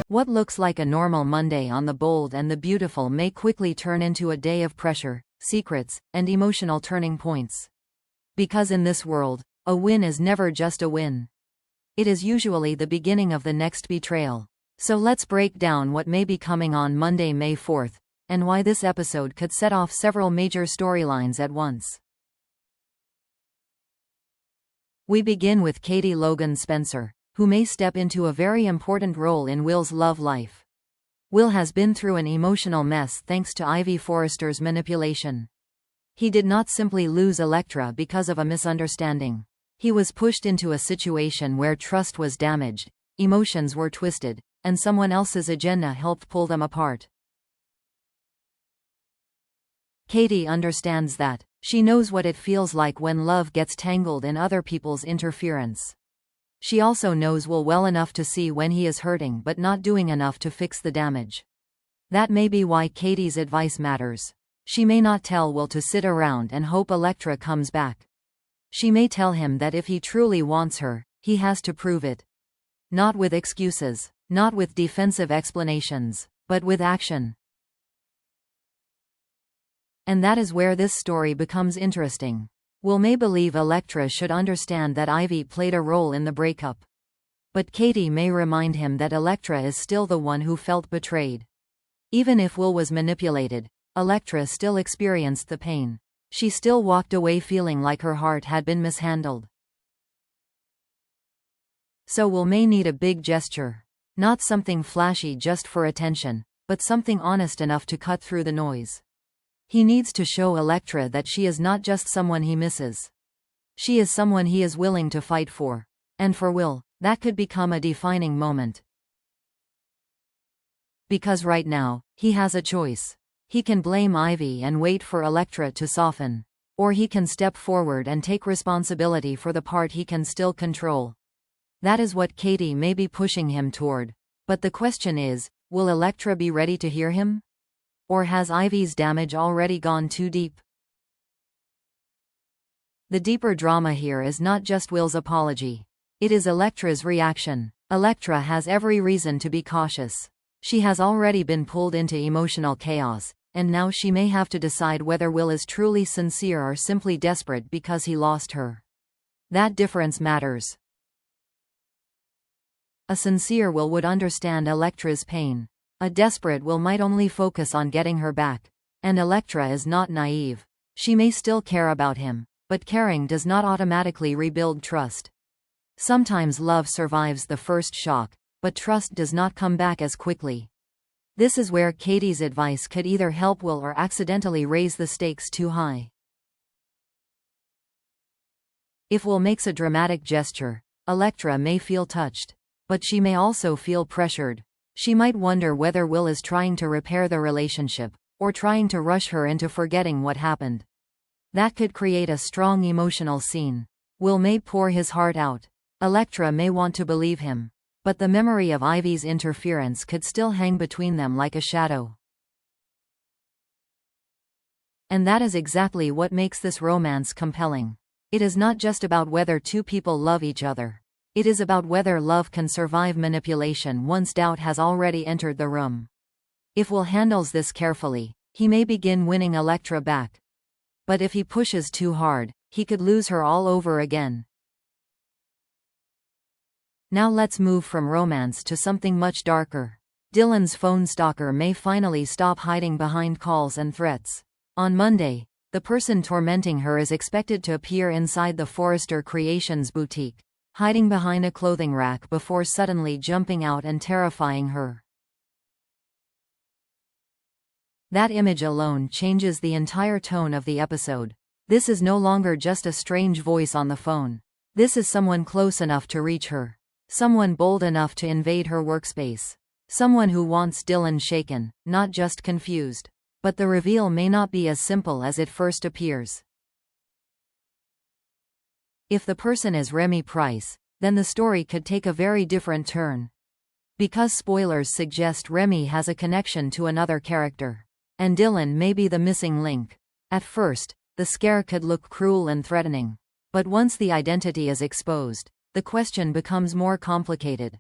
What looks like a normal Monday on The Bold and the Beautiful may quickly turn into a day of pressure, secrets, and emotional turning points. Because in this world, a win is never just a win. It is usually the beginning of the next betrayal. So let's break down what may be coming on Monday, May 4th, and why this episode could set off several major storylines at once. We begin with Katie Logan Spencer, who may step into a very important role in Will's love life. Will has been through an emotional mess thanks to Ivy Forrester's manipulation. He did not simply lose Electra because of a misunderstanding. He was pushed into a situation where trust was damaged, emotions were twisted, and someone else's agenda helped pull them apart. Katie understands that. She knows what it feels like when love gets tangled in other people's interference. She also knows Will well enough to see when he is hurting but not doing enough to fix the damage. That may be why Katie's advice matters. She may not tell Will to sit around and hope Electra comes back. She may tell him that if he truly wants her, he has to prove it. Not with excuses, not with defensive explanations, but with action. And that is where this story becomes interesting. Will may believe Electra should understand that Ivy played a role in the breakup. But Katie may remind him that Electra is still the one who felt betrayed. Even if Will was manipulated, Electra still experienced the pain. She still walked away feeling like her heart had been mishandled. So Will may need a big gesture. Not something flashy just for attention, but something honest enough to cut through the noise. He needs to show Electra that she is not just someone he misses. She is someone he is willing to fight for. And for Will, that could become a defining moment. Because right now, he has a choice. He can blame Ivy and wait for Electra to soften. Or he can step forward and take responsibility for the part he can still control. That is what Katie may be pushing him toward. But the question is, will Electra be ready to hear him? Or has Ivy's damage already gone too deep? The deeper drama here is not just Will's apology. It is Electra's reaction. Electra has every reason to be cautious. She has already been pulled into emotional chaos, and now she may have to decide whether Will is truly sincere or simply desperate because he lost her. That difference matters. A sincere Will would understand Electra's pain. A desperate Will might only focus on getting her back. And Electra is not naive. She may still care about him, but caring does not automatically rebuild trust. Sometimes love survives the first shock, but trust does not come back as quickly. This is where Katie's advice could either help Will or accidentally raise the stakes too high. If Will makes a dramatic gesture, Electra may feel touched. But she may also feel pressured. She might wonder whether Will is trying to repair the relationship, or trying to rush her into forgetting what happened. That could create a strong emotional scene. Will may pour his heart out. Electra may want to believe him. But the memory of Ivy's interference could still hang between them like a shadow. And that is exactly what makes this romance compelling. It is not just about whether two people love each other. It is about whether love can survive manipulation once doubt has already entered the room. If Will handles this carefully, he may begin winning Electra back. But if he pushes too hard, he could lose her all over again. Now let's move from romance to something much darker. Dylan's phone stalker may finally stop hiding behind calls and threats. On Monday, the person tormenting her is expected to appear inside the Forrester Creations boutique, hiding behind a clothing rack before suddenly jumping out and terrifying her. That image alone changes the entire tone of the episode. This is no longer just a strange voice on the phone. This is someone close enough to reach her. Someone bold enough to invade her workspace. Someone who wants Dylan shaken, not just confused. But the reveal may not be as simple as it first appears. If the person is Remy Price, then the story could take a very different turn. Because spoilers suggest Remy has a connection to another character. And Dylan may be the missing link. At first, the scare could look cruel and threatening. But once the identity is exposed, the question becomes more complicated.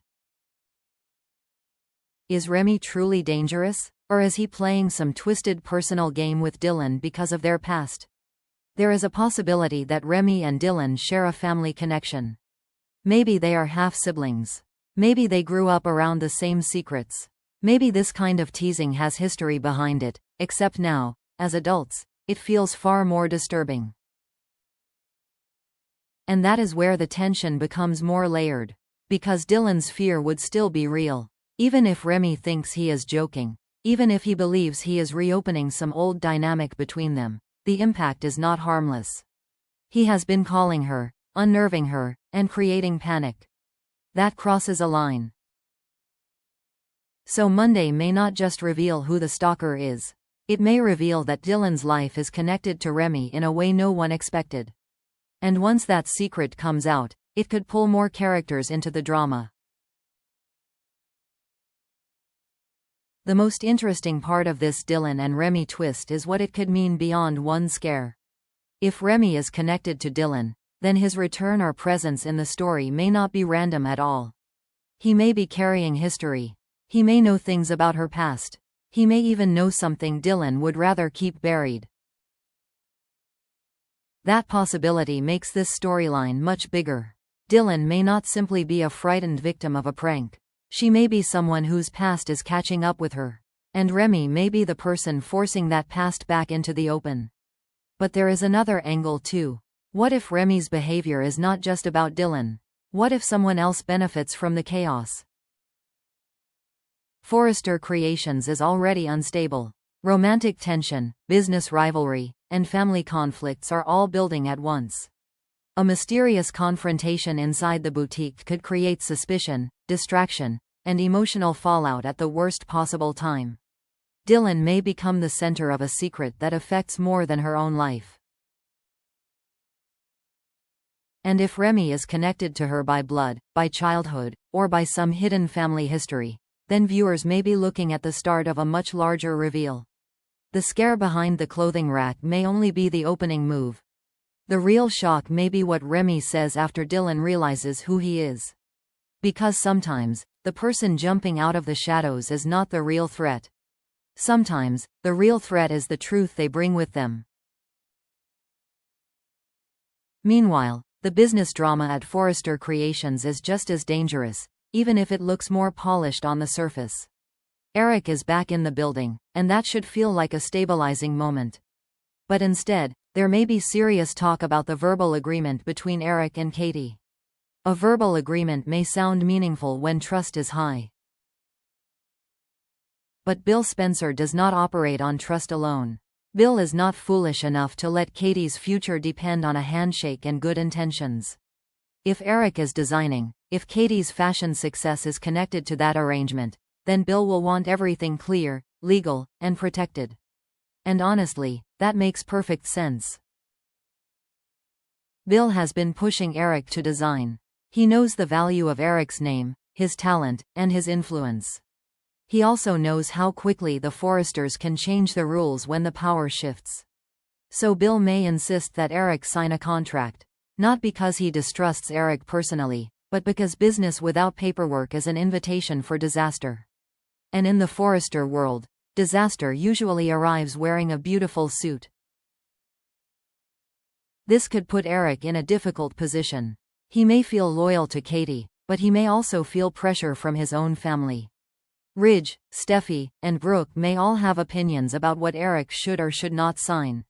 Is Remy truly dangerous? Or is he playing some twisted personal game with Dylan because of their past? There is a possibility that Remy and Dylan share a family connection. Maybe they are half-siblings. Maybe they grew up around the same secrets. Maybe this kind of teasing has history behind it, except now, as adults, it feels far more disturbing. And that is where the tension becomes more layered. Because Dylan's fear would still be real. Even if Remy thinks he is joking, even if he believes he is reopening some old dynamic between them, the impact is not harmless. He has been calling her, unnerving her, and creating panic. That crosses a line. So Monday may not just reveal who the stalker is. It may reveal that Dylan's life is connected to Remy in a way no one expected. And once that secret comes out, it could pull more characters into the drama. The most interesting part of this Dylan and Remy twist is what it could mean beyond one scare. If Remy is connected to Dylan, then his return or presence in the story may not be random at all. He may be carrying history. He may know things about her past. He may even know something Dylan would rather keep buried. That possibility makes this storyline much bigger. Dylan may not simply be a frightened victim of a prank. She may be someone whose past is catching up with her. And Remy may be the person forcing that past back into the open. But there is another angle too. What if Remy's behavior is not just about Dylan? What if someone else benefits from the chaos? Forrester Creations is already unstable. Romantic tension, business rivalry, and family conflicts are all building at once. A mysterious confrontation inside the boutique could create suspicion, distraction, and emotional fallout at the worst possible time. Dylan may become the center of a secret that affects more than her own life. And if Remy is connected to her by blood, by childhood, or by some hidden family history, then viewers may be looking at the start of a much larger reveal. The scare behind the clothing rack may only be the opening move. The real shock may be what Remy says after Dylan realizes who he is. Because sometimes, the person jumping out of the shadows is not the real threat. Sometimes, the real threat is the truth they bring with them. Meanwhile, the business drama at Forrester Creations is just as dangerous, even if it looks more polished on the surface. Eric is back in the building, and that should feel like a stabilizing moment. But instead, there may be serious talk about the verbal agreement between Eric and Katie. A verbal agreement may sound meaningful when trust is high. But Bill Spencer does not operate on trust alone. Bill is not foolish enough to let Katie's future depend on a handshake and good intentions. If Eric is designing, if Katie's fashion success is connected to that arrangement, then Bill will want everything clear, legal, and protected. And honestly, that makes perfect sense. Bill has been pushing Eric to design. He knows the value of Eric's name, his talent, and his influence. He also knows how quickly the Forresters can change the rules when the power shifts. So Bill may insist that Eric sign a contract. Not because he distrusts Eric personally, but because business without paperwork is an invitation for disaster. And in the Forrester world, disaster usually arrives wearing a beautiful suit. This could put Eric in a difficult position. He may feel loyal to Katie, but he may also feel pressure from his own family. Ridge, Steffi, and Brooke may all have opinions about what Eric should or should not sign.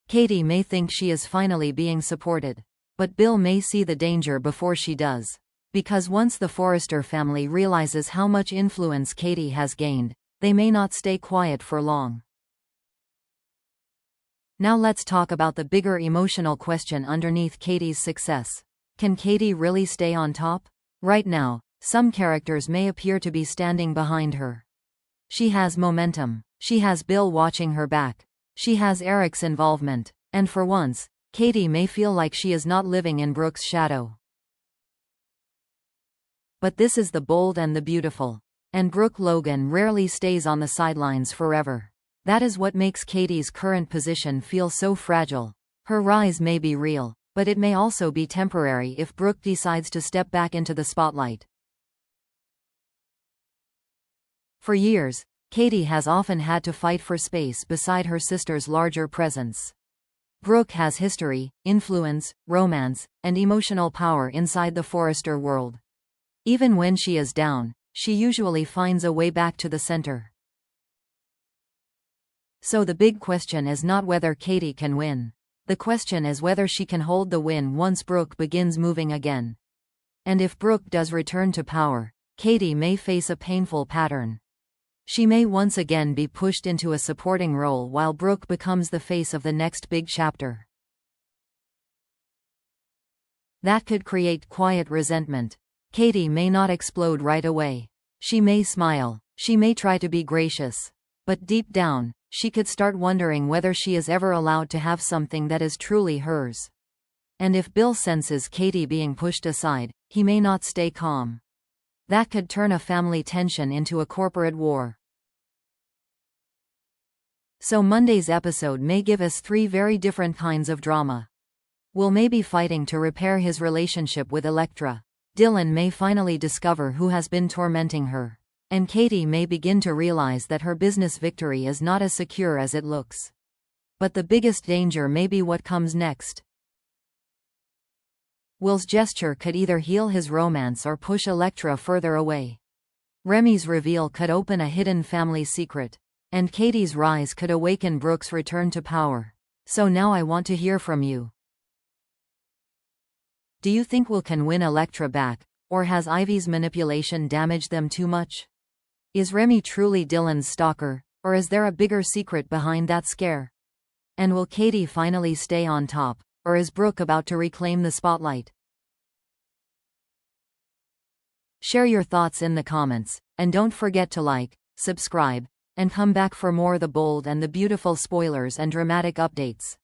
Katie may think she is finally being supported. But Bill may see the danger before she does. Because once the Forrester family realizes how much influence Katie has gained, they may not stay quiet for long. Now let's talk about the bigger emotional question underneath Katie's success. Can Katie really stay on top? Right now, some characters may appear to be standing behind her. She has momentum. She has Bill watching her back. She has Eric's involvement. And for once, Katie may feel like she is not living in Brooke's shadow. But this is the bold and the beautiful. And Brooke Logan rarely stays on the sidelines forever. That is what makes Katie's current position feel so fragile. Her rise may be real, But it may also be temporary if Brooke decides to step back into the spotlight. For years, Katie has often had to fight for space beside her sister's larger presence. Brooke has history, influence, romance, and emotional power inside the Forrester world. Even when she is down, she usually finds a way back to the center. So the big question is not whether Katie can win. The question is whether she can hold the win once Brooke begins moving again. And if Brooke does return to power, Katie may face a painful pattern. She may once again be pushed into a supporting role while Brooke becomes the face of the next big chapter. That could create quiet resentment. Katie may not explode right away. She may smile, she may try to be gracious. But deep down, she could start wondering whether she is ever allowed to have something that is truly hers. And if Bill senses Katie being pushed aside, he may not stay calm. That could turn a family tension into a corporate war. So Monday's episode may give us 3 very different kinds of drama. Will may be fighting to repair his relationship with Electra. Dylan may finally discover who has been tormenting her. And Katie may begin to realize that her business victory is not as secure as it looks. But the biggest danger may be what comes next. Will's gesture could either heal his romance or push Electra further away. Remy's reveal could open a hidden family secret. And Katie's rise could awaken Brooke's return to power. So now I want to hear from you. Do you think Will can win Electra back, or has Ivy's manipulation damaged them too much? Is Remy truly Dylan's stalker, or is there a bigger secret behind that scare? And will Katie finally stay on top, or is Brooke about to reclaim the spotlight? Share your thoughts in the comments, and don't forget to like, subscribe, and come back for more the bold and the beautiful spoilers and dramatic updates.